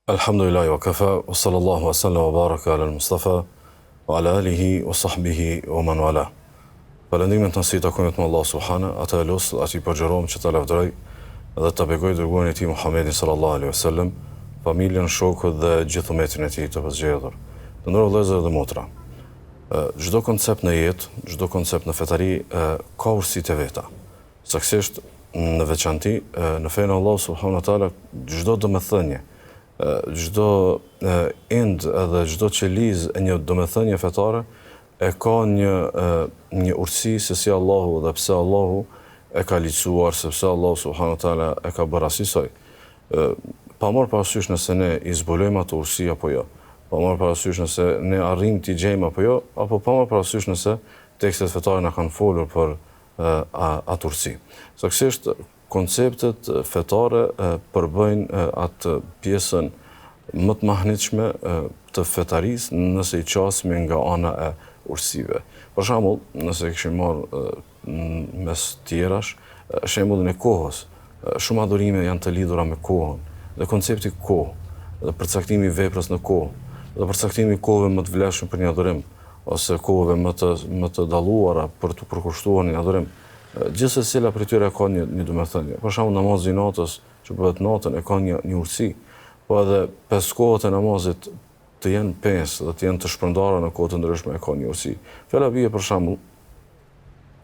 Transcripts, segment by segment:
Alhamdulillahi wa kafa, wa sallallahu wa sallam wa baraka ala al-Mustafa, wa ala alihi wa sahbihi wa man wala. Falëndimin të nësi takohet me Allah subhana, ata e los, ati përgjerom që ta lavdëroj dhe të begoj dërguarin e ti Muhammedin sallallahu alaihi wa sallam, familjen, shokët dhe gjithë umetin e ti të pëzgjedhur. Të ndërë vëllezër dhe motra, çdo koncept në jetë, çdo koncept në fetari ka urësitë e veta. Saktësisht në veçanti në fenë Allah subhanahu wa taala çdo domethënie, çdo end edhe çdo qeliz e një domethënie fetare e ka një urtësi se si Allahu dhe pse Allahu e ka liçuar, sepse Allahu subhanahu wa taala e ka bërë asaj. Pa marrë parasysh nëse ne i zbulojmë ato urtësi apo jo. Pa marrë parasysh nëse ne arrim t'i gjejmë apo jo, apo pa marrë parasysh nëse tekstet fetare na kanë folur për atë urtësi. Saktësisht konceptet fetare përbëjnë atë pjesën më të mahnitshme të fetarisë nëse i qasmi nga ana e urtësive. Për shembull, nëse kishim marrë mes tjerash, shembullin e kohës, shumë adhurime janë të lidhura me kohën, dhe koncepti kohë, dhe përcaktimi i veprës në kohë, dhe përcaktimi i kohëve më të vlefshme për një adhurim, ose kohëve më të dalluara për të përkushtuar një adhurim. Gjithsesi cila prej tyre ka një domethënie. Për shembull, namazi i natës që bëhet natën e ka një urtësi, po edhe 5 kohët e namazit të jenë 5 dhe të jenë të shpërndara në kohë të ndryshme e ka një urtësi. Fjala bie për shembull,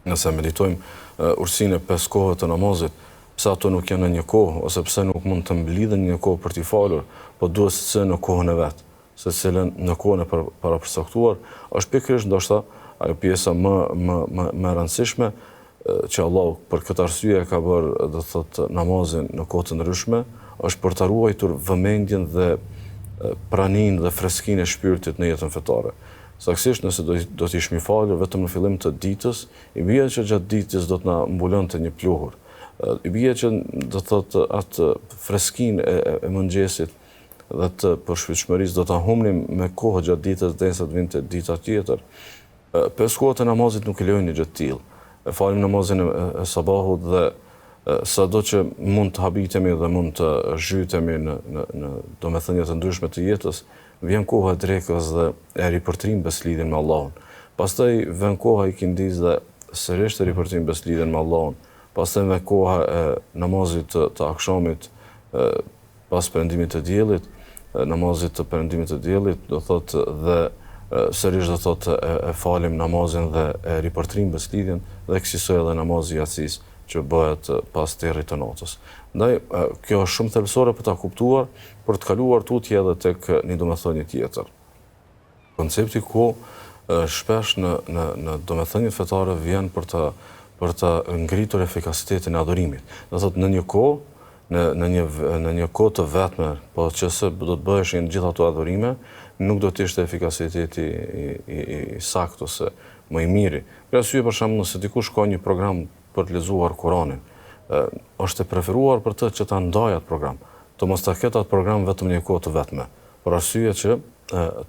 nëse meditojmë urtësinë e 5 kohëve të namazit, pse ato nuk janë në një kohë, ose pse nuk mund të mblidhen në një kohë për t'i falur, po duhet se në kohën e vet, se cilën në kohën e parapërcaktuar, është pikërisht ndoshta ajo pjesa më rëndësishme që Allah për këtë arsye ka bërë, do thotë, namazin në kohë të ndryshme, është për ta ruajtur vëmendjen dhe praninë dhe freskinë e shpirtit në jetën fetare. Saktësisht nëse do të ishim i falur vetëm në fillim të ditës, i bie që gjatë ditës do të na mbulonte një pluhur. I bie që do thotë atë freskinë e mëngjesit dhe të përshpitshmërisë do ta humnim me kohë gjatë ditës derisa të vinte dita tjetër. 5 kohët e namazit nuk i lejojnë një gjë të tillë. E falim namazin e sabahut dhe sado që mund të habitemi dhe mund të zhytemi në domethënie të ndryshme të jetës, vjen koha e drekës dhe e ripërtrim beslidhjen me Allahun. Pastaj vjen koha i kindis dhe sërish të ripërtrim beslidhjen me Allahun. Pastaj vjen koha e namazit të akşamit pas perëndimit të diellit, namazit të perëndimit të diellit, do thotë dhe sërish do thotë e falim namazin dhe e ripërtrim beslidhjen dhe kësaj edhe namazi i yacis që bëhet pas territ të natës. Ndaj kjo është shumë thelbësore për ta kuptuar, për të kaluar tutje edhe tek një domethënie tjetër. Koncepti kohë shpesh në domethëniet fetare vjen për të ngritur efikasitetin e adhurimit. Do thotë në një kohë, në një kohë të vetme, po qëse do të bëheshin gjithë ato adhurime, nuk do të ishte efikasiteti i saktë ose më i miri. Për arsye për shembull, nëse dikush ka një program për të lexuar Kur'anin, është e preferuar për të që ta ndajë atë program, të mos ta ketë atë program vetëm një kohë të vetme, për arsye që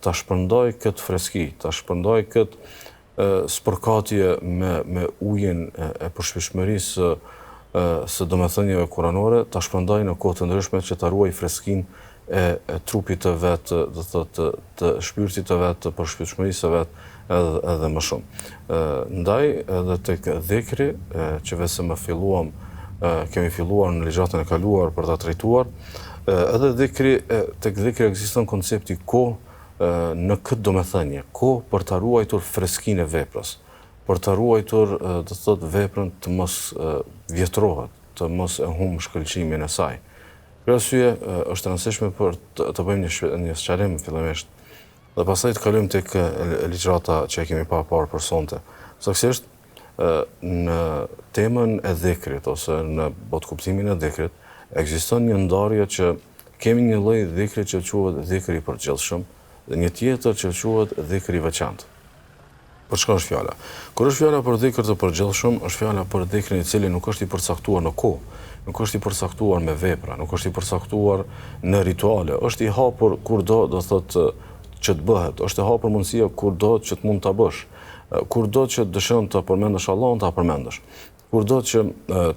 ta shpërndaj këtë freski, ta shpërndaj këtë spërkatje me ujin e përshpitshmërisë së domethënieve kuranore, ta shpërndaj në kohë të ndryshme që ta ruaj freskinë e trupit të vet, do thotë të shpirtit të vet, të përshpitshmërisë së vet edhe më shumë. Ndaj edhe tek dhikri, që vetëm kemi filluar në ligjatën e kaluar për ta trajtuar, edhe tek dhikri ekziston koncepti kohë në këtë domethënie, kohë për ta ruajtur freskinë e veprës, për ta ruajtur, do thotë, veprën të mos vjetrohet, të mos e humb shkëlqimin e saj. Për arsye është e rëndësishme për të bëjmë një sqarim fillimisht dhe pastaj të kalojmë tek ligjrata që e kemi parë për sonte. Saktësisht në temën e dhikrit ose në botkuptimin e dhikrit ekziston një ndarje që kemi një lloj dhikri që quhet dhikri i përgjithshëm dhe një tjetër që quhet dhikri i veçantë. Për çka është fjala? Kur është fjala për dhikr të përgjithshëm, është fjala për dhikrin i cili nuk është i përcaktuar në kohë, nuk është i përcaktuar me vepra, nuk është i përcaktuar në rituale, është i hapur kurdo do thotë që të bëhet, është e hapur mundësia kurdo që të mund ta bësh, kurdo që dëshiron të përmendësh Allahun, ta përmendësh. Kurdo që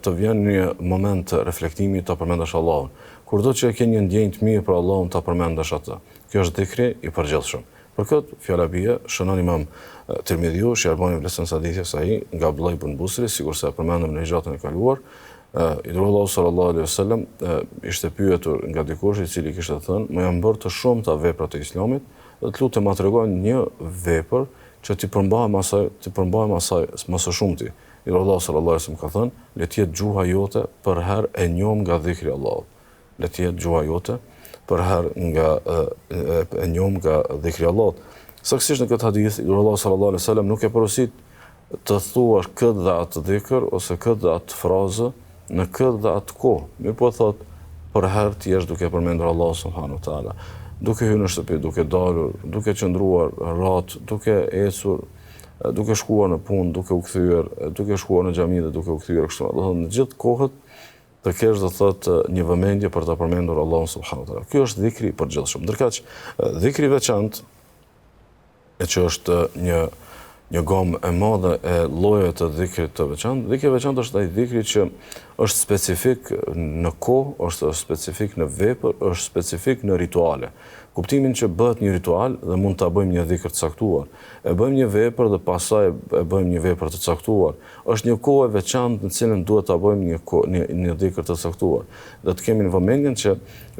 të vjen një moment reflektimi, ta përmendësh Allahun. kurdo që ke një ndjenjë të mirë për Allahun ta përmendesh atë. Kjo është dhikri i përgjithshëm. Për këtë fjala bie shënon Imam Tirmidhiu, Sherbani vlerëson hadithin sahih nga Abdullah ibn Busri, sikurse e përmendëm në hijratën e kaluar. I dërguari Allahu sallallahu alaihi wasallam ishte pyetur nga dikush i cili kishte thënë, "Më janë bërë të shumta vepra të Islamit, dhe të lutem ma tregoni një vepër që ti përmbahem asaj më së shumti." I dërguari Allahu sallallahu alaihi wasallam ka thënë, "Le të jetë gjuha jote për herë e njohur nga dhikri i Allahut." Le të jetë gjuha jote për herë nga e njohur nga dhikri i Allahut. Saktësisht në këtë hadith, i dërguari Allahu sallallahu alaihi wasallam nuk e porosit të thuash këtë dhe atë dhikr ose këtë dhe atë frazë në këtë dhe atë kohë. Mirë po thot, për herë ti jesh duke përmendur Allah subhanahu wa taala, duke hyrë në shtëpi, duke dalur, duke qëndruar rat, duke ecur, duke shkuar në punë, duke u kthyer, duke shkuar në xhami dhe duke u kthyer kështu. Do thotë në gjithë kohët të kesh do thotë një vëmendje për ta përmendur Allahun subhanahu wa taala. Ky është dhikri i përgjithshëm. Ndërkaq dhikri i veçantë, që është një gamë e madhe e llojeve të dhikrit të veçantë. Dhikri i veçantë është ai dhikri që është specifik në kohë, është specifik në vepër, është specifik në rituale. Kuptimin që bëhet një ritual dhe mund ta bëjmë një dhikr të caktuar. E bëjmë një vepër dhe pastaj e bëjmë një vepër të caktuar. Është një kohë e veçantë në cilën duhet ta bëjmë një dhikr të caktuar. Dhe të kemi në vëmendjen që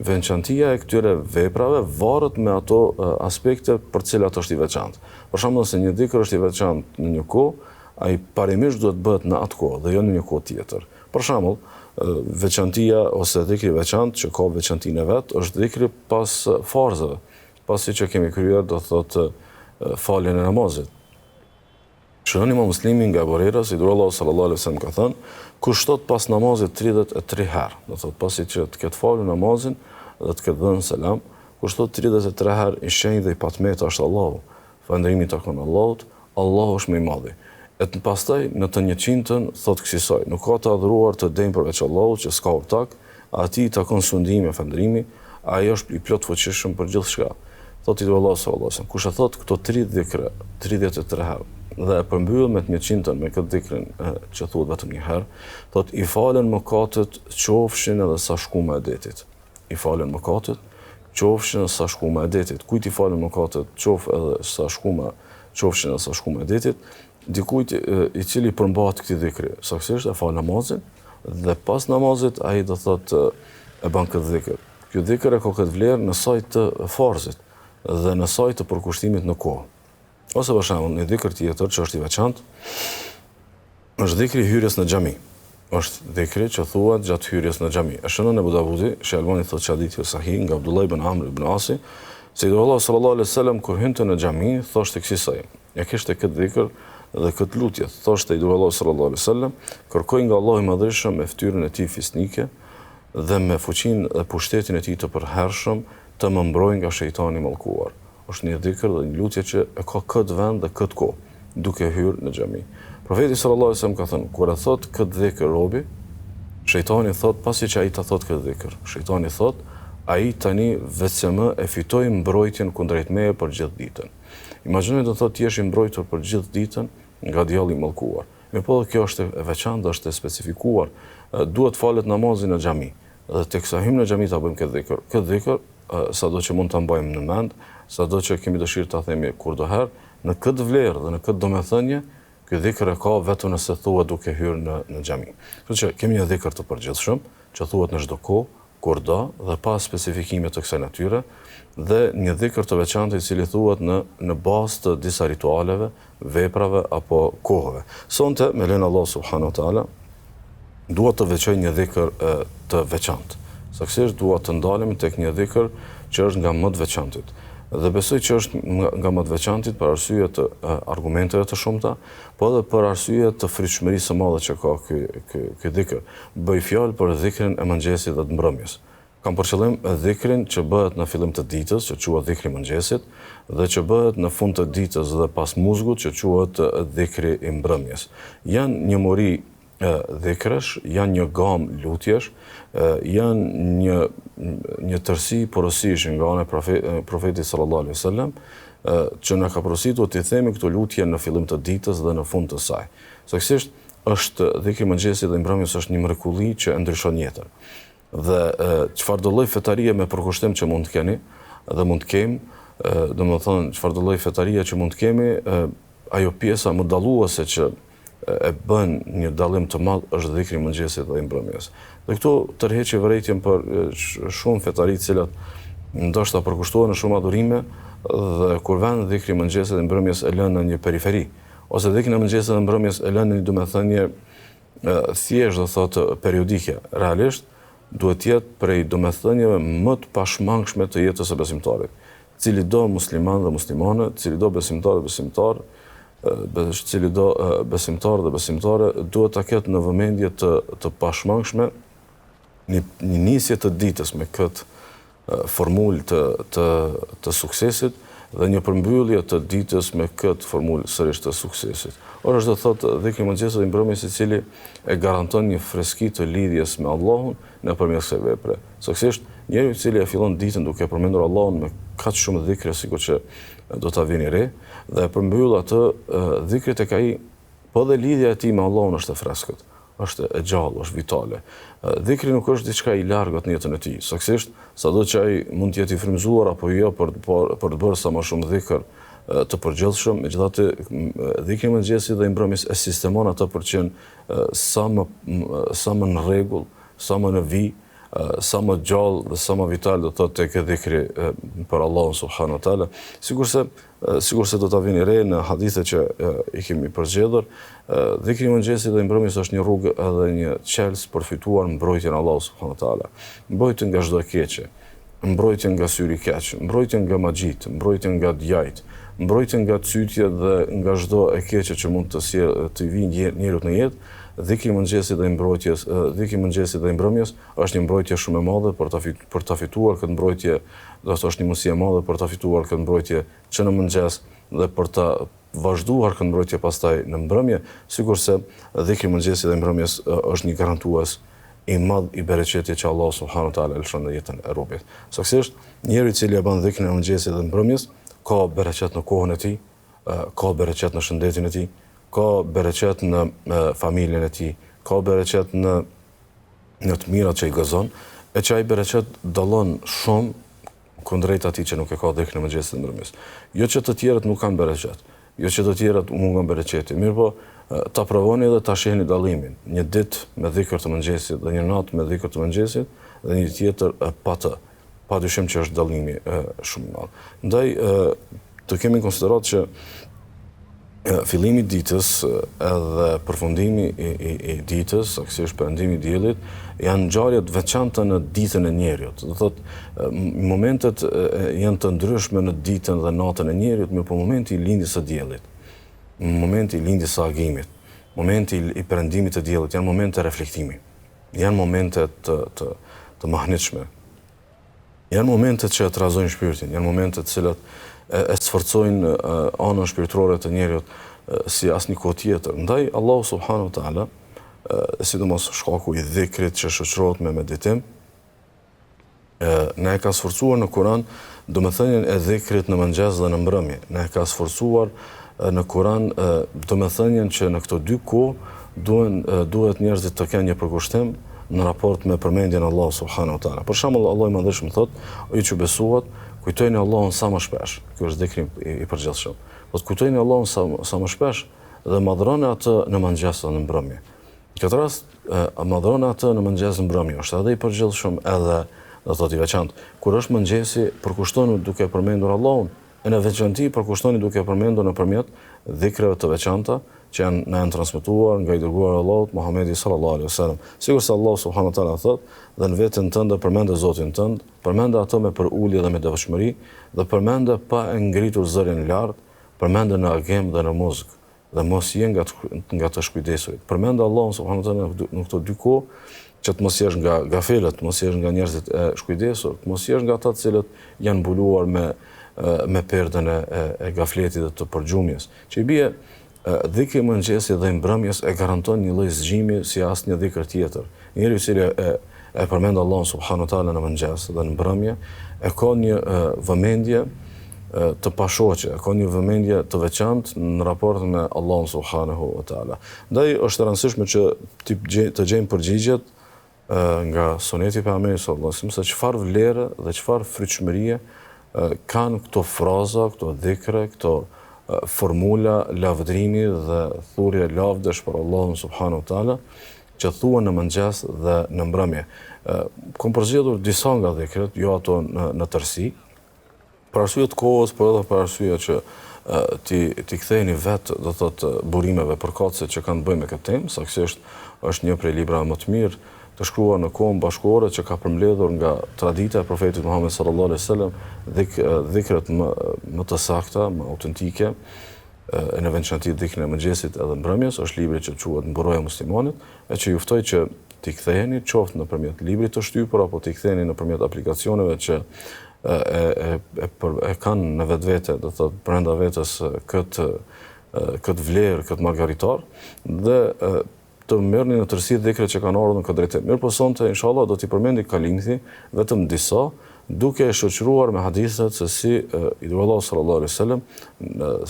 veçantia e këtyre veprave varet me ato aspekte për cilat është i veçantë. Për shembull, se një dhikr është i veçantë në një kohë, ai parimisht duhet bëhet në atë kohë dhe jo në një kohë tjetër. Për shembull, veçantia ose dhikri i veçantë që ka veçantinë e vet është dhikri pas farzave, pasi që kemi kryer do thotë faljen e namazit. Shënon Imam Muslimi nga Abu Huraira, si Allahu sallallahu alaihi wasallam ka thënë, kushtot pas namazit 33 herë, do thotë pasi që të ketë falur namazin dhe të ketë dhënë selam, kushtot 33 herë i shenjtë dhe i patmet është Allahu. Falënderimi takon Allahut, Allahu është më i madhi. E pastaj në të 100-ën thot kësaj, nuk ka të adhuruar të denj përveç Allahut që s'ka ortak, atij takon sundimi e falënderimi, ai është i plot fuqishëm për gjithçka. Thot i Allahu sallallahu alaihi wasallam, kush e thot këto 30 dhikra 33 herë dhe e përmbyll me 100-ën me këtë dhikrin që thuhet vetëm një herë, thot i falen mëkatet qofshin edhe sa shkuma e detit. I falen mëkatet qofshin edhe sa shkuma e detit. Kujt i falen mëkatet qof edhe sa shkuma, qofshin edhe sa shkuma e detit, dikujt i cili përmbahet këtij dhikri, saktësisht e fal namazin dhe pas namazit ai do thotë e bën këtë dhikr. Ky dhikr e ka këtë vlerë në sajt të farzit dhe në sajt të përkushtimit në kohë. Ose për shembull, një dhikr tjetër që është i veçantë është dhikri i hyrjes në xhami. Është dhikri që thuhet gjatë hyrjes në xhami. E shënon Abu Davudi, Sherbani thotë hadithi sahih nga Abdullah ibn Amr ibn Asi, se Allahu sallallahu alaihi wasallam kur hynte në xhami thoshte kësaj. Ja kishte këtë dhikr dhe këtë lutje, thoshte i dërguari Allahu sallallahu alaihi wasallam, kërkoj nga Allahu i Madhërisëm me fytyrën e tij fisnike dhe me fuqinë dhe pushtetin e tij të përhershëm të më mbrojë nga shejtani i mallkuar. Është një dhikr dhe një lutje që e ka këtë vend dhe këtë kohë, duke hyrë në xhami. Profeti sallallahu alaihi wasallam ka thënë, kur e thot këtë dhikr robi, shejtani thot pasi që ai ta thot këtë dhikr, shejtani thot, ai tani vetëm e fitoi mbrojtjen kundrejt meje për gjithë ditën. Imagjinoj do thotë ti je i mbrojtur për gjithë ditën nga djalli i mallkuar. Mirpo kjo është e veçantë, është e specifikuar. Duhet falet namazin në xhami. Dhe teksa hym në xhami ta bëjmë këtë dhikr. Këtë dhikr sado që mund ta mbajmë në mend, sado që kemi dëshirë ta themi kurdoherë, në këtë vlerë dhe në këtë domethënie, ky dhikr e ka vetëm nëse thuhet duke hyrë në xhami. Kështu që kemi një dhikr të përgjithshëm që thuhet në çdo kohë, kurdo dhe pa specifikime të kësaj natyre, dhe një dhikr të veçantë i cili thuhet në bazë të disa ritualeve, veprave apo kohëve. Sonte me lenin Allah subhanahu wa taala dua të veçoj një dhikr të veçantë. Saktësisht dua të ndalem tek një dhikr që është nga më të veçantit. Dhe besoj që është nga më të veçantit për arsye të argumenteve të shumta, po edhe për arsye të frytshmërisë së madhe që ka ky dhikr. Bëj fjalë për dhikrin e mëngjesit dhe të mbrëmjes. Kam për qëllim dhikrin që bëhet në fillim të ditës, që quhet dhikri i mëngjesit, dhe që bëhet në fund të ditës dhe pas muzgut, që quhet dhikri i mbrëmjes. Janë një muri dhikrësh, janë një gamë lutjesh, janë një tërsi porosish nga ana e profetit sallallahu alaihi wasallam, që na ka porositur të themi këto lutje në fillim të ditës dhe në fund të saj. Saktësisht është dhikri i mëngjesit dhe i mbrëmjes është një mrekulli që ndryshon jetën. Dhe çfarëdo lloj fetarie me përkushtim që mund të keni dhe mund të kemi, domethënë çfarëdo lloj fetarie që mund të kemi, ajo pjesa më dalluese që e bën një dallim të madh është dhikri i mëngjesit dhe i mbrëmjes. Dhe këtu tërheqi vërejtjen për shumë fetari të cilat ndoshta përkushtohen në shumë adhurime dhe kur vën dhikri i mëngjesit dhe mbrëmjes e lënë në një periferi, ose dhikri i mëngjesit dhe mbrëmjes e lënë në një domethënie thjesht do thotë periodike. Realisht duhet të jetë prej domethënieve më të pashmangshme të jetës së besimtarit. Cili do musliman dhe muslimane, cili do besimtar dhe besimtar, cili do besimtar dhe besimtare duhet ta ketë në vëmendje të pashmangshme një nisje të ditës me këtë formulë të suksesit dhe një përmbyllje të ditës me këtë formulë sërish të suksesit. Or është do thotë dhikri i mëngjesit dhe i mbrëmjes i cili e garanton një freski të lidhjes me Allahun nëpërmjet kësaj vepre. Saktësisht, njeriu i cili e fillon ditën duke përmendur Allahun me kaq shumë dhikre sikur që do ta vini re dhe përmbyll atë dhikrit tek ai, po dhe lidhja e tij me Allahun është e freskët, është e gjallë, është vitale. Dhikri nuk është diçka i largët në jetën e tij. Saktësisht, sado që ai mund të jetë i frymëzuar apo jo për të bërë sa më shumë dhikr të përgjithshëm, megjithatë dhikri i mëngjesit dhe i mbrëmjes e sistemon atë për të qenë sa më në rregull, sa më në vijë, sa më gjallë dhe sa më vital do thotë tek dhikri për Allahun subhanahu wa taala. Sigurisht do ta vini re në hadithe që i kemi përzgjedhur, dhikri i mëngjesit dhe i mbrëmjes është një rrugë edhe një çelës për fituar mbrojtjen e Allahut subhanahu wa taala. Mbrojtje nga çdo e keqe, mbrojtje nga syri i keq, mbrojtje nga magjit, mbrojtje nga djajt, mbrojtje nga cytje dhe nga çdo e keqe që mund të vijë njeriu në jetë. Dhikri i mëngjesit dhe dhikri i mëngjesit dhe i mbrëmjes është një mbrojtje shumë e madhe për ta fituar këtë mbrojtje, do të është një mundësi e madhe për ta fituar këtë mbrojtje që në mëngjes dhe për ta vazhduar këtë mbrojtje pastaj në mbrëmje, sigurisht dhikri i mëngjesit dhe i mbrëmjes është një garantues i madh i bereqetit që Allah subhanahu wa taala lëshon në jetën e robit. Saktësisht, njeriu i cili e bën dhikrin e mëngjesit dhe mbrëmjes ka bereqet në kohën e tij, ka bereqet në shëndetin e tij, ka bereqet në familjen e tij, ka bereqet në të mirat që i gëzon, e që ai bereqet dallon shumë kundrejt atij që nuk e ka dhikrin e mëngjesit dhe mbrëmjes. Jo që të tjerët nuk kanë bereqet, jo që të tjerët mungon bereqeti, mirë po ta provoni dhe ta shihni dallimin. Një ditë me dhikr të mëngjesit dhe një natë me dhikr të mëngjesit dhe një tjetër pa të. Padyshim që është dallimi shumë i madh. Ndaj të kemi konsiderat që fillimi i ditës edhe përfundimi i ditës, saktësisht perëndimi i diellit, janë ngjarje të veçanta në ditën e njeriu. Do thotë momentet janë të ndryshme në ditën dhe natën e njeriu, mirë po momenti i lindjes së diellit, momenti i lindjes së agimit, momenti i perëndimit të diellit janë momente reflektimi. Janë momente të mahnitshme. Janë momentet që trazojnë shpirtin, janë momentet të cilat e sforcojnë anën shpirtërore të njeriut si asnjë kohë tjetër. Ndaj Allahu subhanahu wa taala, sidomos shkaku i dhikrit që shoqërohet me meditim, na e ka sforcuar në Kur'an domethënien e dhikrit në mëngjes dhe në mbrëmje. Na e ka sforcuar në Kur'an domethënien që në këto dy kohë duhet njerëzit të kenë një përkushtim në raport me përmendjen e Allahut subhanahu wa taala. Për shembull, Allahu i Madhëshëm thotë, o ju që besuat, kujtojeni Allahun sa më shpesh. Ky është dhikri i përgjithshëm. Po të kujtojeni Allahun sa më shpesh dhe madhroni atë në mëngjes dhe në mbrëmje. Në këtë rast, madhroni atë në mëngjes dhe në mbrëmje është edhe i përgjithshëm edhe do thotë i veçantë. Kur është mëngjesi, përkushtoni duke përmendur Allahun, e në veçanti përkushtoni duke përmendur nëpërmjet dhikreve të veçanta që janë transmetuar nga i dërguari i Allahut Muhamedi sallallahu alaihi wasallam. Sigurisht Allahu subhanahu wa taala thotë, dhe në veten tënde përmende Zotin tënd, përmende atë me përulje dhe me devotshmëri, dhe përmende pa e ngritur zërin lart, përmende në agim dhe në muzikë, dhe mos je nga të shkujdesurit. Përmende Allahun subhanahu wa taala në këto dy kohë që të mos jesh nga gafelët, mos jesh nga njerëzit e shkujdesur, mos jesh nga ata të cilët janë mbuluar me perdën e gafletit dhe të përgjumjes. Që i bie dhikri i mëngjesit dhe i mbrëmjes e garanton një lloj zgjimi si asnjë dhikr tjetër. Njeriu i cili e përmend Allahun subhanahu wa taala në mëngjes dhe në mbrëmje e ka një vëmendje të pashoqe, ka një vëmendje të veçantë në raport me Allahun subhanahu wa taala. Ndaj është e rëndësishme që të gjejmë përgjigjet nga suneti i pejgamberit sallallahu alajhi wasallam se çfarë vlere dhe çfarë frytshmërie kanë këto fraza, këto dhikre, këto formula lavdrimi dhe thurje lavdesh për Allahun subhanahu wa taala që thuhen në mëngjes dhe në mbrëmje. Kom përzgjedhur disa nga dhikret, jo ato në tërësi, për arsye të kohës, por edhe për arsye që ti ktheheni vetë, do thotë, burimeve përkatëse që kanë të bëjnë me këtë temë, saktësisht është një prej librave më të mirë të shkruar në kohën bashkëkohore që ka përmbledhur nga tradita e profetit Muhammed sallallahu alaihi wasallam dhikret më të sakta, më autentike, në veçantë dhikrin e mëngjesit edhe mbrëmjes, është libri që quhet Mburoja e muslimanit, e që juftoj që t'i ktheheni qoftë nëpërmjet librit të shtypur apo t'i ktheheni nëpërmjet aplikacioneve që e kanë në vetvete, do thotë brenda vetes këtë vlerë, këtë margaritar dhe të merrni në tërësi dhikret që kanë ardhur në këtë drejtim. Mirë po sonte inshallah do t'i përmendi kalimthi vetëm disa, duke e shoqëruar me hadithet se si i dërguari Allahu sallallahu alaihi wasallam,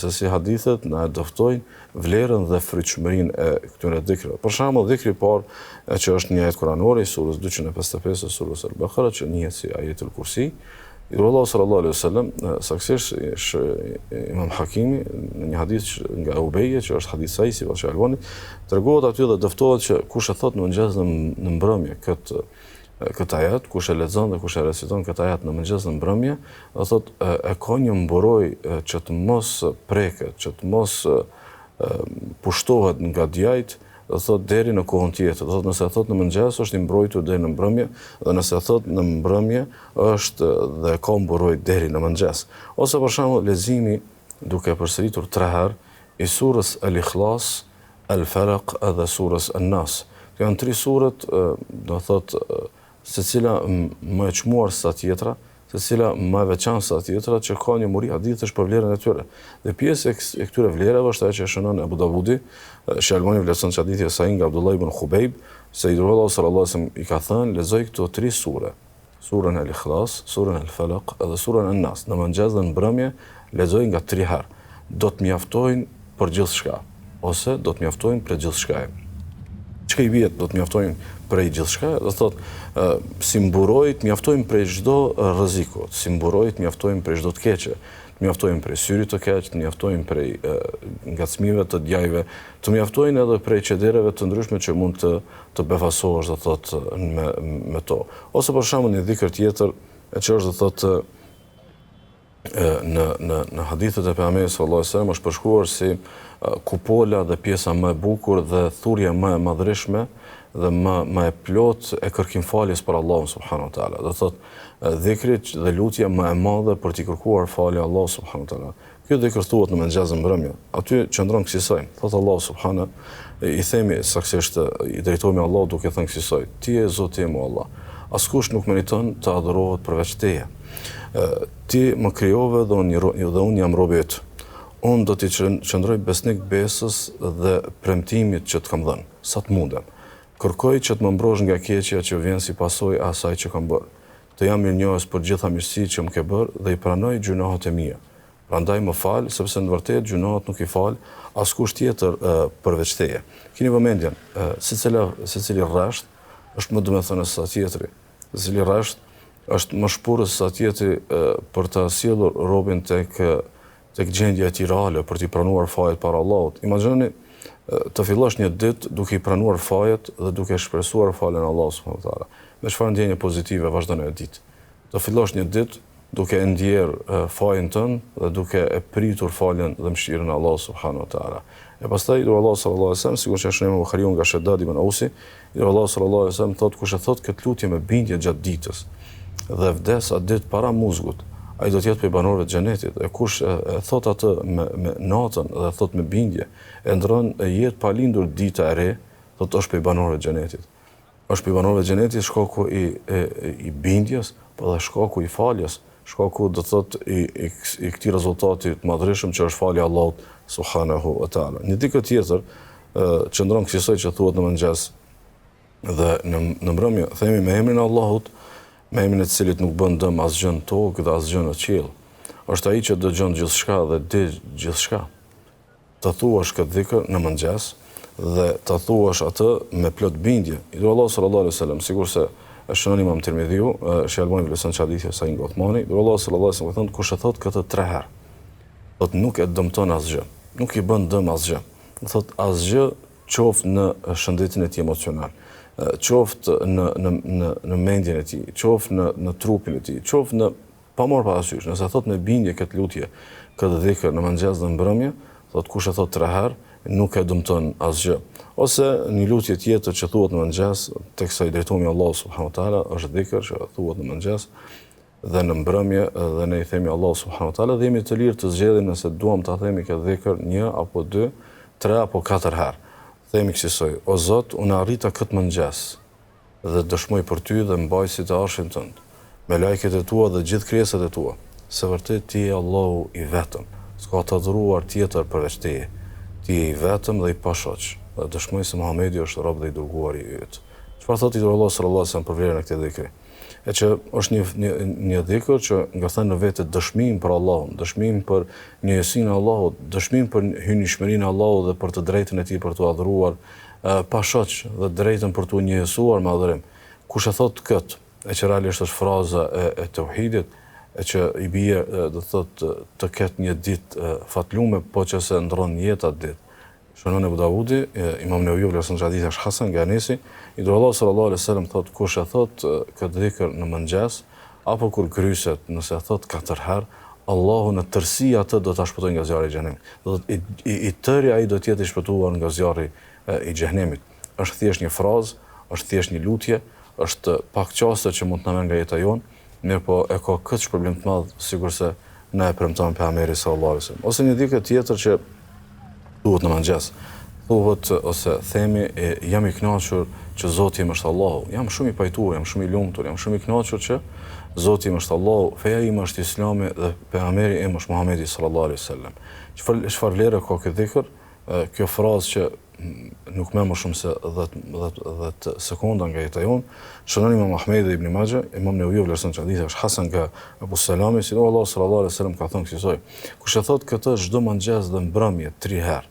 se si hadithet na dëftojnë vlerën dhe frytshmërinë e këtyre dhikrave. Për shembull, dhikri i parë që është një ajet kuranore i surës 255 së surës Al-Baqara që njihet si ajetul Kursi, i dërguari Allahu sallallahu alaihi wasallam, saktësisht Imam Hakimi në një hadith nga Ubeje, që është hadith sahih sipas Albaniut, tregohet aty dhe dëftohet që kush e thot në mëngjes në mbrëmje këtë ajet, kush e lexon dhe kush e reciton këtë ajet në mëngjes në mbrëmje, do thotë e ka një mburojë që të mos preket, që të mos pushtohet nga djajt, do thotë deri në kohën tjetër. Do thotë nëse thot në mëngjes është i mbrojtur deri në mbrëmje, dhe nëse thot në mbrëmje është dhe ka mburojë deri në mëngjes. Ose për shembull leximi duke përsëritur 3 herë i surës Al-Ikhlas, Al-Falaq edhe surës An-Nas. Këto janë 3 suret, do thotë secila më e çmuar se sa tjetra, secila më e veçantë se sa tjetra që ka një muri hadithesh për vlerën e tyre. Dhe pjesë e këtyre vlerave është ajo që shënon Abu Davudi, Shalmani vlerëson hadithi sahih nga Abdullah ibn Khubayb, se i dërguari Allahu sallallahu alaihi wasallam i ka thënë lexoj këto 3 sure, surën Al-Ikhlas, surën Al-Falaq edhe surën An-Nas, në mëngjes dhe në mbrëmje lexoj nga 3 herë. Do të mjaftojnë për gjithçka, ose do të mjaftojnë për gjithçka. Çka i vjet do të mjaftojnë prej gjithçka, do thotë si mburojë të mjaftojnë prej çdo rreziku, si mburojë të mjaftojnë prej çdo të keqe, të mjaftojnë prej syrit të keq, të mjaftojnë prej ngacmive të djajve, të mjaftojnë edhe prej çedereve të ndryshme që mund të befasohesh, do thotë me to. Ose për shembull një dhikr tjetër që është, do thotë në hadithet e pejgamberit sallallahu alajhi wasallam është përshkruar si kupola dhe pjesa më e bukur dhe thurja më e madhërishme dhe më e plot e kërkimfaljes për Allahun subhanahu wa taala. Do thotë dhikri dhe lutja më e madhe për t'i kërkuar falje Allahut subhanahu wa taala. Ky dhikr thuhet në mëngjes dhe mbrëmje. Aty qëndron kësaj. Thotë Allahu subhanahu, i themi saktësisht i drejtohemi Allahut duke thënë kësaj: Ti je Zoti im o Allah. Askush nuk meriton të adhurohet përveç Teje. Ti më krijove dhe unë jam robi yt. Unë do t'i qëndroj besnik besës dhe premtimit që të kam dhënë, sa të mundem. Kërkoj që të më mbrosh nga keqja që vjen si pasojë e asaj që kam bërë. Të jam mirënjohës për gjitha mirësitë që më ke bërë dhe i pranoj gjunohat e mia. Prandaj më fal, sepse në vërtetë gjunohat nuk i fal askush tjetër përveç Teje. Keni vëmendjen, secili rresht është më domethënë se sa tjetri. Secili rresht është më shpurës sa tjetri për të sjellur robën tek gjendja e tij reale, për t'i pranuar fajet para Allahut. Imagjinoni të fillosh një ditë duke i pranuar fajet dhe duke shpresuar faljen e Allahut subhanahu wa taala. Me çfarë ndjenje pozitive vazhdon ajo ditë. Të fillosh një ditë duke e ndjer fajen tënd dhe duke e pritur faljen dhe mëshirën e Allahut subhanahu wa taala. E pastaj Allahu sallallahu alaihi wasallam, sikur që është në Buhariu nga Shaddad ibn Ausi, Allahu sallallahu alaihi wasallam thotë kush e thot këtë lutje me bindje gjatë ditës dhe vdes atë ditë para muzgut, ai do të jetë prej banorëve të xhenetit. E kush e thot atë me natën dhe thot me bindje, e ndron jetë pa lindur dita e re, thotë është prej banorëve të xhenetit. Është prej banorëve të xhenetit shkaku i bindjes, po dhe shkaku i faljes, shkaku do thotë i këtij rezultati të madhërishëm që është falja e Allahut subhanahu wa taala. Një dikë tjetër qëndron kësaj që thuhet në mëngjes dhe në mbrëmje, themi me emrin e Allahut, me emrin e të cilit nuk bën dëm asgjë në tokë dhe asgjë në qiell. Është ai që dëgjon gjithçka dhe di gjithçka. Të thuash këtë dhikr në mëngjes dhe ta thuash atë me plot bindje. I dërguari Allahu sallallahu alaihi wasallam, sigurisë e shënon Imam Tirmidhiu, Shalmani vlerëson hadithin e Sa'id Uthmani, i dërguari Allahu sallallahu alaihi wasallam thonë kush e thot këtë 3 herë, thot nuk e dëmton asgjë, nuk i bën dëm asgjë. Thot asgjë qoftë në shëndetin e tij emocional, qoftë në mendjen e tij, qoftë në trupin e tij, qoftë në pa marrë parasysh, nëse thot me bindje këtë lutje, këtë dhikr në mëngjes dhe në mbrëmje, thot kush e thot 3 herë, nuk e dëmton asgjë. Ose një lutje tjetër që thuhet në mëngjes, teksa i drejtohemi Allahu subhanahu wa taala, është dhikr që thuhet në mëngjes dhe në mbrëmje dhe ne i themi Allahu subhanahu wa taala dhe jemi të lirë të zgjedhim nëse duam ta themi këtë dhikr 1 apo 2, 3 apo 4 herë. Themi kësaj: O Zot, unë arrita këtë mëngjes dhe dëshmoj për ty dhe mbajtësit e arshit tënd, me lajket e tua dhe gjithë krijesat e tua, se vërtet ti je Allahu i vetëm, s'ka të adhuruar tjetër përveç teje. Ti je i vetëm dhe i pashoq, dhe dëshmoj se Muhamedi është rob dhe i dërguari i yt. Çfarë thotë i Allahu sallallahu alaihi wasallam për vlerën e këtij dhikri? E që është një dhikr që nga thënë në vetë dëshmim për Allahun, dëshmim për njësinë e Allahut, dëshmim për hynishmërinë e Allahut dhe për të drejtën e tij për të adhuruar pashoq dhe drejtën për të njësuar me adhurim. Kush e thot këtë, e që realisht është fraza e tauhidit, e që i bie do thotë të ketë një ditë fatlume, po që se ndron jetë atë ditë. Shënon Abu Davudi, Imam Nevaviu vlerëson hadithin është Hasan nga Anesi, i dërguari Allahu sallallahu alaihi wasallam thot kush e thot këtë dhikr në mëngjes apo kur gryset, nëse e thot 4 herë, Allahu në tërësi atë do ta shpëtojë nga zjarri i xhenemit. Do të i tërë ai do të jetë i shpëtuar nga zjarri i xhenemit. Është thjesht një frazë, është thjesht një lutje, është pak qaste që mund të na merr nga jeta jon, mirë po e ka këtë shpërblim të madh, sigurisë na e premton pejgamberi sallallahu alaihi wasallam. Ose një dhikr tjetër që thuhet në mëngjes, thuhet ose themi jam i kënaqur që Zoti im është Allahu, jam shumë i pajtuar, jam shumë i lumtur, jam shumë i kënaqur që Zoti im është Allahu, feja im është Islami dhe pejgamberi im është Muhamedi sallallahu alaihi wasallam. Çfarë vlerë ka ky dhikr? Kjo frazë që nuk më shumë se 10 sekonda nga jeta jon, shënon Imam Ahmedi dhe Ibn Majah, Imam Nevaviu vlerëson hadithin është Hasan nga Abu Salami, si Allahu sallallahu alaihi wasallam ka thënë kësaj: kush e thot këtë çdo mëngjes dhe mbrëmje 3 herë,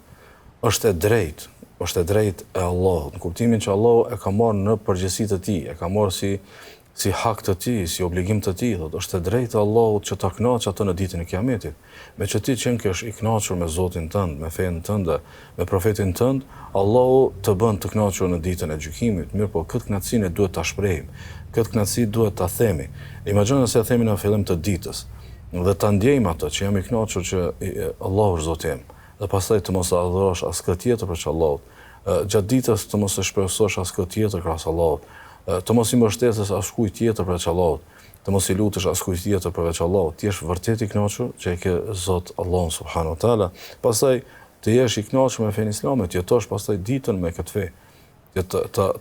është e drejtë e Allahut, në kuptimin që Allahu e ka marrë në përgjegjësi të tij, e ka marrë si hak të tij, si obligim të tij, thotë është e drejtë e Allahut që ta kënaqë atë në ditën e Kiametit. Me që ti qenë kesh i kënaqur me Zotin tënd, me fenë tënde, me profetin tënd, Allahu të bën të kënaqur në ditën e gjykimit. Mirë po këtë kënaqësinë duhet ta shprehim. Këtë kënaqësi duhet ta themi. Imagjino se e themi në fillim të ditës dhe ta ndjejmë atë që jam i kënaqur që Allahu është Zoti im. Dhe pastaj të mos adhurosh askë tjetër përveç Allahut. Gjatë ditës të mos e shpresosh askë tjetër krahas Allahut. Të mos i mbështetësh askujt tjetër përveç Allahut. Të mos i lutesh askujt tjetër përveç Allahut. Ti je vërtet i kënaqur që e ke Zot Allahun subhanahu wa taala. Pastaj të jesh i kënaqur me fenë islame, të jetosh pastaj ditën me këtë fe.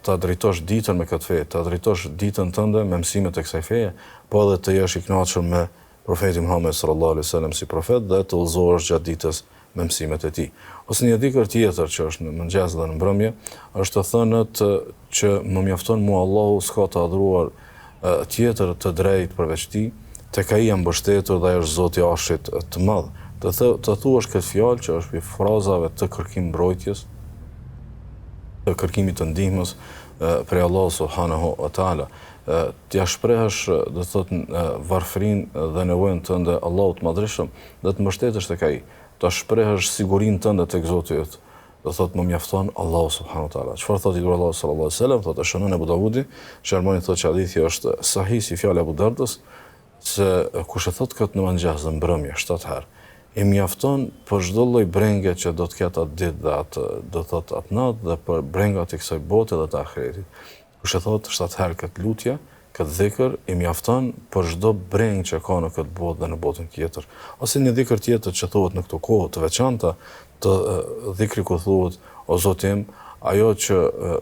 Ta drejtosh ditën me këtë fe, ta drejtosh ditën tënde me mësimet e kësaj feje, po edhe të jesh i kënaqur me profetin Muhammed sallallahu alaihi wasallam si profet dhe të udhëzohesh gjatë ditës me mësimet e tij. Ose një dhikr tjetër që është në mëngjes dhe në mbrëmje, është të thënët që më mjafton mua Allahu, s'ka të adhuruar tjetër të drejtë përveç tij, tek ai jam mbështetur dhe ai është Zoti i Arshit të Madh. Të thuash këtë fjalë që është për frazave të kërkim mbrojtjes, të kërkimit të ndihmës prej Allahu subhanahu wa taala. T'ja shprehësh, do të thotë, varfërinë dhe nevojën tënde Allahut të Madhërisëm, dhe të mbështetesh tek ai. Ta shprehësh sigurinë tënde tek Zoti yt. Do thotë më mjafton Allahu subhanahu wa taala. Çfarë thotë Allahu sallallahu alaihi wasallam? Thotë shënon Abu Davudi, Shalmani thotë që hadithi është sahih si fjala e Abu Dardës, se kush e thot këtë në mëngjes dhe mbrëmje 7 herë, i mjafton për çdo lloj brenge që do të ketë atë ditë dhe atë do thotë atë natë dhe për brengat e kësaj bote dhe të ahiretit. Kush e thot 7 herë këtë lutje, këtë dhikr, i mjafton për çdo breng që ka në këtë botë dhe në botën tjetër. Ose një dhikr tjetër që thuhet në këto kohë të veçanta, të dhikri ku thuhet: o Zoti im, ajo që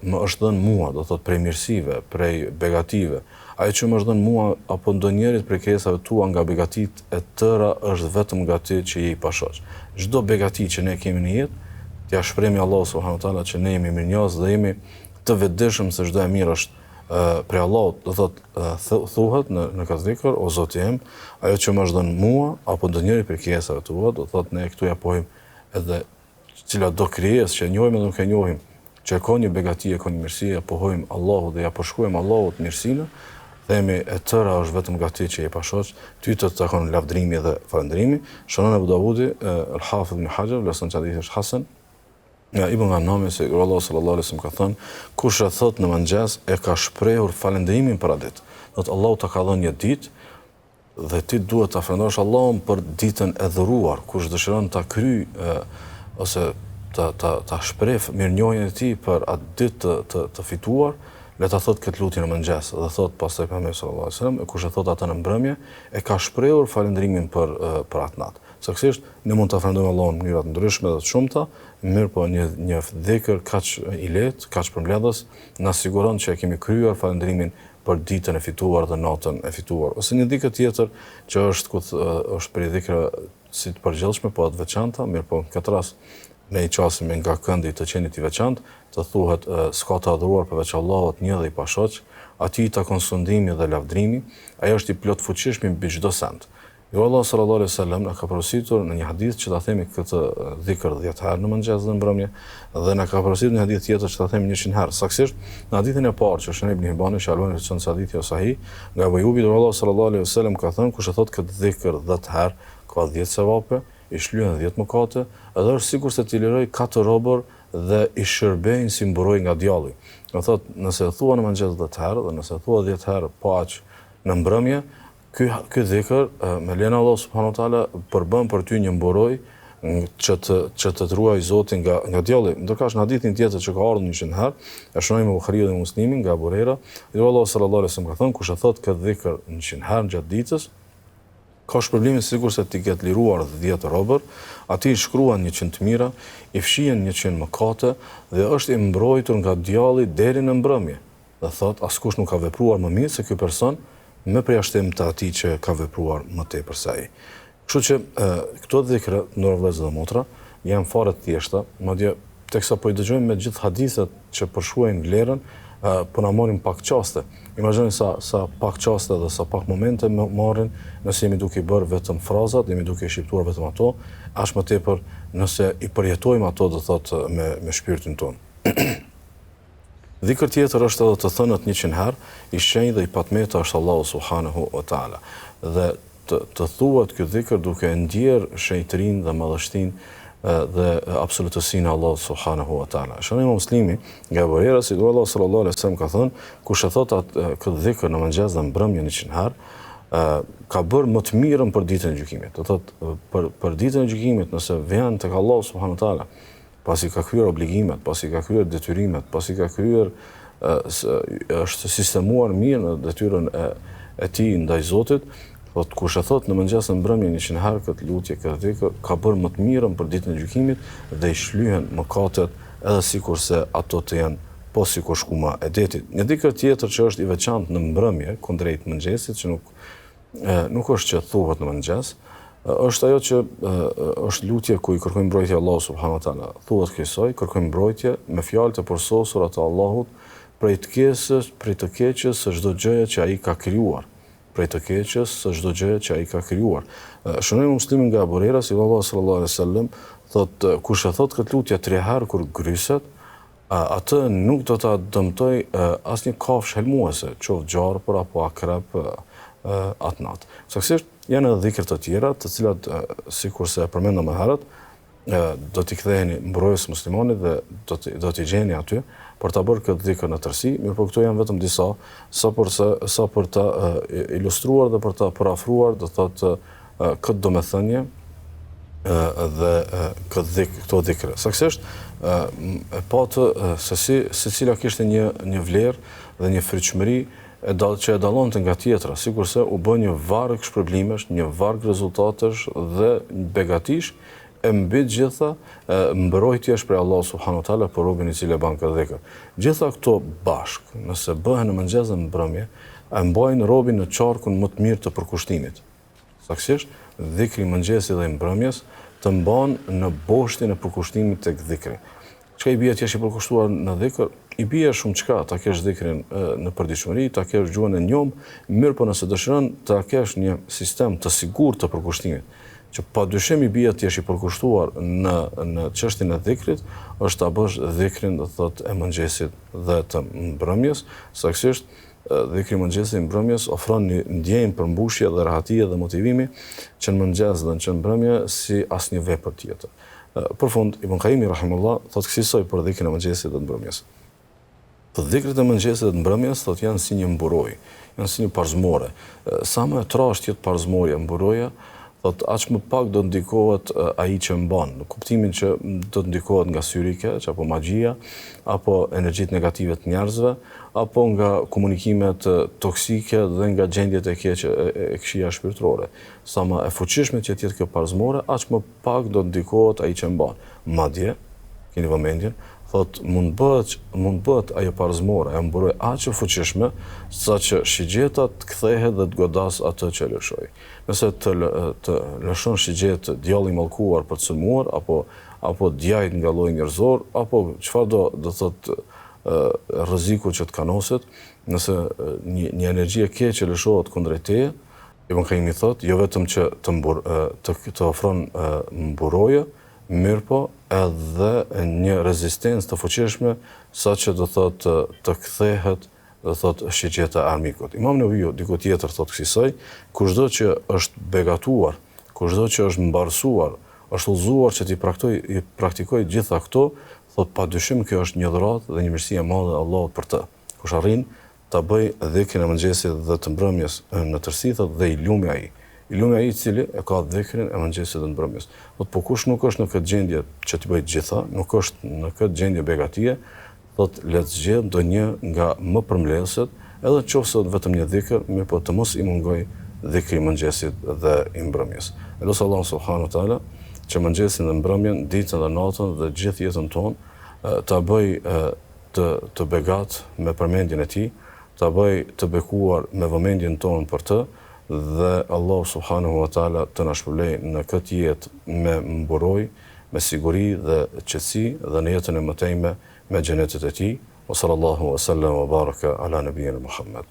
më është dhënë mua, do thot prej mirësive, prej begative, ajo që më është dhënë mua apo ndonjërit prej krijesave tua nga begatit e tëra është vetëm nga ty që je i pashoq. Çdo begati që ne kemi në jetë, t'ia shprehmi Allahu subhanahu wa taala që ne jemi mirënjohës dhe jemi të vetëdijshëm se çdo e mirë është prej Allahut. Do thot thuhet në këtë dhikr: o Zoti im, ajo që më është dhënë mua apo ndonjëri prej krijesave tua, do thot ne këtu ja pohim edhe cilat do krijesë që njohim edhe nuk e njohim, që e ka një begati, e ka një mirësi, e pohojmë Allahut dhe ja përshkruajmë Allahut mirësinë, themi e tëra është vetëm gati që je pashoq, ty të takon lavdrimi dhe falëndrimi. Shënon Abu Davudi, Al-Hafidh ibn Hajar, vlerëson që hadithi është hasan. Ibn Ghanami se Allah sallallahu alaihi wasallam ka thënë, kush e thot në mëngjes e ka shprehur falëndrimin për atë ditë. Do të Allahu ta ka dhënë një ditë dhe ti duhet ta falënderosh Allahun për ditën e dhuruar. Kush dëshiron ta kryej ose ta shpreh mirënjohjen e tij për atë ditë të fituar, le ta thot këtë lutje në mëngjes dhe thot pastaj pejgamberi sallallahu alajhi wasallam, kush e thot atë në mbrëmje e ka shprehur falëndrimin për atë natë. Saktësisht ne mund ta falënderojmë Allahun në mënyra të ndryshme dhe të shumta, mirë po një dhikr kaq i lehtë, kaq përmbledhës na siguron që e kemi kryer falëndrimin për ditën e fituar dhe natën e fituar. Ose një dhikr tjetër që është për dhikra si të përgjithshme po të veçanta, mirë po në këtë rast ne i qasim nga këndi të qenit i veçantë, të thuhet s'ka të adhuruar përveç Allahut një dhe i pashoq, atij i takon sundimi dhe lavdrimi, ajo është i plot fuqishëm mbi çdo send. Jo Allah sallallahu alaihi wasallam na ka porositur në një hadith që ta themi këtë dhikr 10 herë në mëngjes dhe në mbrëmje, dhe na ka porositur në një hadith tjetër që ta themi 100 herë. Saktësisht në hadithin e parë që është në Ibn Hibani, Shalvani thon se hadithi është sahih, nga Abu Ayyubi Allah sallallahu alaihi wasallam ka thënë kush e thot këtë dhikr 10 herë ka 10 sevape, i shlyen 10 mëkate, edhe është sikur se t'i liroj 4 robër dhe i shërbejnë si mburoj nga djalli. Do thotë, nëse e thua në mëngjes 10 herë dhe nëse e thua 10 herë pa aq në mbrëmje, ky dhikr me lejen e Allah subhanahu wa taala përbën për ty një mburoj që të ruaj Zotin nga djalli. Ndërkohë në hadithin tjetër që ka ardhur 100 herë, e shohim Buhariu dhe Muslimi nga Abu Huraira, Allah sallallahu alaihi wasallam ka thënë kush e thot këtë dhikr 100 herë gjatë ditës, ka shpërblimin sikur se ti ketë liruar 10 robër, ati i shkruan 100 të mira, i fshihen 100 mëkate dhe është i mbrojtur nga djalli deri në mbrëmje. Dhe thot, askush nuk ka vepruar më mirë se ky person me përjashtim të atij që ka vepruar më tepër se ai. Kështu që këto dhikra, ndër vëllezër dhe motra, janë fare të thjeshta, madje teksa po i dëgjojmë me gjithë hadithet që përshkruajnë vlerën, po na marrin pak qaste. Imagjinoni sa pak qaste dhe sa pak momente marrin nëse jemi duke i bërë vetëm frazat, jemi duke i shqiptuar vetëm ato, aq më tepër nëse i përjetojmë ato do thotë me shpirtin tonë. Dhikr tjetër është edhe të thënët 100 herë, i shenjë dhe i patmeta është Allahu subhanahu wa taala. Dhe të thuhet ky dhikr duke ndjer shenjtërinë dhe madhështinë dhe absolutësinë e Allahut subhanahu wa taala. Shënimi Muslimi nga Abu Huraira se Allah sallallahu alaihi wasallam ka thënë, kush e thot këtë dhikr në mëngjes dhe mbrëmje 100 herë, ka bërë më të mirën për ditën e gjykimit. Do thotë për ditën e gjykimit, nëse vjen tek Allahu subhanahu wa taala, pasi ka kryer obligimet, pasi ka kryer detyrimet, pasi ka kryer është sistemuar mirë në detyrën e tij ndaj Zotit, thot kush e thot në mëngjes në mbrëmje 100 herë këtë lutje, këtë dhikr, ka bërë më të mirën për ditën e gjykimit dhe i shlyhen mëkatet edhe sikurse ato të janë po sikur shkuma e detit. Një dhikr tjetër që është i veçantë në mbrëmje kundrejt mëngjesit, që nuk është që thuhet në mëngjes, është ajo që është lutje ku i kërkojmë mbrojtje Allahu subhanahu wa taala. Thuhet kësaj, kërkojmë mbrojtje me fjalë të përsosura të Allahut prej të keqes së çdo gjëje që ai ka krijuar. Prej të keqes së çdo gjëje që ai ka krijuar. Shënojmë Muslimin nga Abu Huraira se Allah sallallahu alaihi wasallam thotë kush e thot këtë lutje 3 herë kur gryset, atë nuk do ta dëmtoj asnjë kafshë helmuese, qoftë gjarpër apo akrep atë natë. Saktësisht janë edhe dhikr të tjera, të cilat sikurse e përmendëm më herët, do t'i ktheheni mbrojtës muslimanit dhe do t'i gjeni aty për ta bërë këtë dhikr në tërësi, mirë po këto janë vetëm disa, sa për ta ilustruar dhe për ta parafruar, do thotë këtë domethënie dhe këto dhikre. Saktësisht e patë se secila kishte një vlerë dhe një fryqëmëri që e dallonte nga tjetra, sikurse u bë një varg shpërblimesh, një varg rezultatesh dhe begatish e mbi gjitha mbrojtjesh për Allah subhanahu wa taala për robën i cili e bën këtë dhikr. Gjitha këto bashk, nëse bëhen në mëngjes dhe në mbrëmje, e mbajnë robën në qarkun më të mirë të përkushtimit. Saktësisht, dhikri i mëngjesit dhe i mbrëmjes të mban në boshtin e përkushtimit tek dhikri. Çka i bie ti është i përkushtuar në dhikr? I bie shumë çka, ta kesh dhikrin në përditshmëri, ta kesh gjuhën e njom, mirë po nëse dëshiron ta kesh një sistem të sigurt të përkushtimit, që padyshim i bie ti je i përkushtuar në çështjen e dhikrit, është ta bësh dhikrin do thotë e mëngjesit dhe të mbrëmjes, saktësisht dhikri i mëngjesit dhe mbrëmjes ofron një ndjenjë përmbushje dhe rahatie dhe motivimi që në mëngjes dhe në mbrëmje si asnjë vepër tjetër. Për fund, Ibn Qayyim rahimullah thotë kësaj për dhikrin e mëngjesit dhe të mbrëmjes. Të dhikrit e mëngjesit dhe të mbrëmjes thotë janë si një mburoj, janë si një parzmore. Sa më e trashtë jetë parzmorja, mburoja, thotë aq më pak do ndikohet ai që mban, në kuptimin që do të ndikohet nga syri i keq, apo magjia, apo energjitë negative të njerëzve, apo nga komunikimet toksike dhe nga gjendjet e keqe e këqija shpirtërore. Sa më e fuqishme që jetë kjo parzmore, aq më pak do ndikohet ai që mban. Madje, keni vëmendjen, thot mund bëhet ajo parzmore, e mburoj aq e fuqishme, sa që shigjeta të kthehet dhe të godas atë që lëshoj. Nëse të lëshon shigjet djalli mallkuar për të sulmuar, apo djajt nga lloji njerëzor, apo çfarëdo do thot rreziku që të kanoset, nëse një energji e keqe lëshohet kundrejt teje, Ibn Qayyim thot, jo vetëm që të ofron mburoje, mirë po edhe një rezistencë të fuqishme sa që do thot të kthehet do thot shigjeta e armikut. Imam Nevaviu diku tjetër thot kësaj, kushdo që është begatuar, kushdo që është mbarsuar, është udhëzuar që ti praktikoj gjitha këto, thot padyshim kjo është një dhuratë dhe një mirësi e madhe e Allahut për të. Kush arrin ta bëj dhikrin e mëngjesit dhe të mbrëmjes në tërësi thot dhe i lumi ai. I lumi ai i cili e ka dhikrin e mëngjesit dhe të mbrëmjes. Po kush nuk është në këtë gjendje që t'i bëjë gjitha, nuk është në këtë gjendje begatie, thot le të zgjedh ndonjë nga më përmbledhësit, edhe nëse vetëm një dhikr, mirë po të mos i mungoj dhikri i mëngjesit dhe i mbrëmjes. Elos Allah subhanahu wa taala që mëngjesin dhe mbrëmjen, ditën dhe natën dhe gjithë jetën tonë ta bëj të begat me përmendjen e tij, ta bëj të bekuar me vëmendjen tonë për të, dhe Allah subhanahu wa taala të na shpëlbej në këtë jetë me mburoj, me siguri dhe qetësi dhe në jetën e mëtejme me xhenetet e tij. Wa sallallahu wa sallam wa baraka ala nabiyyina Muhammad.